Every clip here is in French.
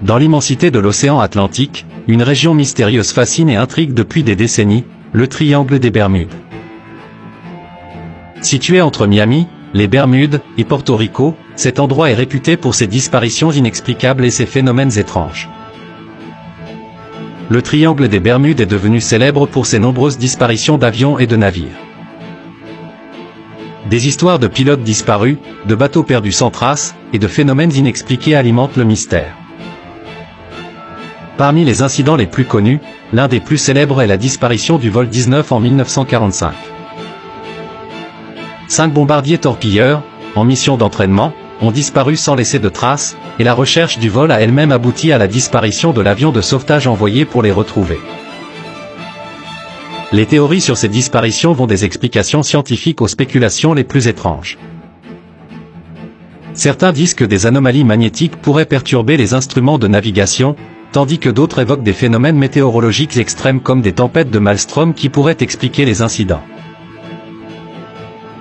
Dans l'immensité de l'océan Atlantique, une région mystérieuse fascine et intrigue depuis des décennies, le triangle des Bermudes. Situé entre Miami, les Bermudes et Porto Rico, cet endroit est réputé pour ses disparitions inexplicables et ses phénomènes étranges. Le triangle des Bermudes est devenu célèbre pour ses nombreuses disparitions d'avions et de navires. Des histoires de pilotes disparus, de bateaux perdus sans trace, et de phénomènes inexpliqués alimentent le mystère. Parmi les incidents les plus connus, l'un des plus célèbres est la disparition du vol 19 en 1945. 5 bombardiers torpilleurs, en mission d'entraînement, ont disparu sans laisser de traces, et la recherche du vol a elle-même abouti à la disparition de l'avion de sauvetage envoyé pour les retrouver. Les théories sur ces disparitions vont des explications scientifiques aux spéculations les plus étranges. Certains disent que des anomalies magnétiques pourraient perturber les instruments de navigation, tandis que d'autres évoquent des phénomènes météorologiques extrêmes comme des tempêtes de maelstrom qui pourraient expliquer les incidents.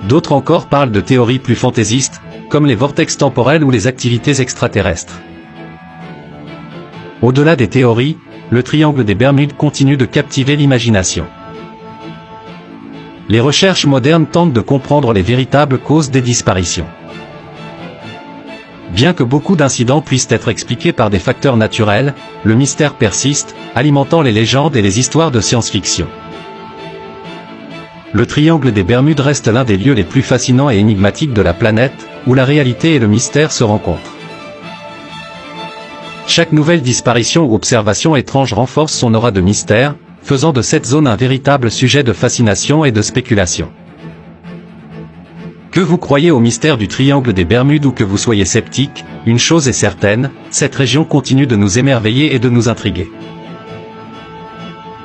D'autres encore parlent de théories plus fantaisistes, comme les vortex temporels ou les activités extraterrestres. Au-delà des théories, le triangle des Bermudes continue de captiver l'imagination. Les recherches modernes tentent de comprendre les véritables causes des disparitions. Bien que beaucoup d'incidents puissent être expliqués par des facteurs naturels, le mystère persiste, alimentant les légendes et les histoires de science-fiction. Le triangle des Bermudes reste l'un des lieux les plus fascinants et énigmatiques de la planète, où la réalité et le mystère se rencontrent. Chaque nouvelle disparition ou observation étrange renforce son aura de mystère, faisant de cette zone un véritable sujet de fascination et de spéculation. Que vous croyez au mystère du triangle des Bermudes ou que vous soyez sceptique, une chose est certaine, cette région continue de nous émerveiller et de nous intriguer.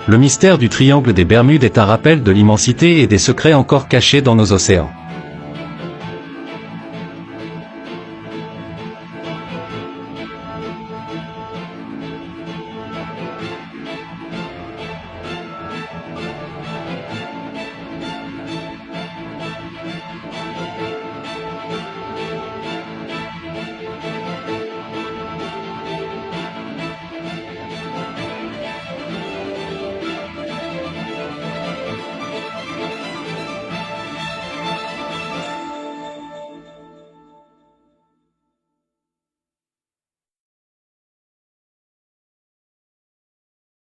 Le mystère du triangle des Bermudes est un rappel de l'immensité et des secrets encore cachés dans nos océans.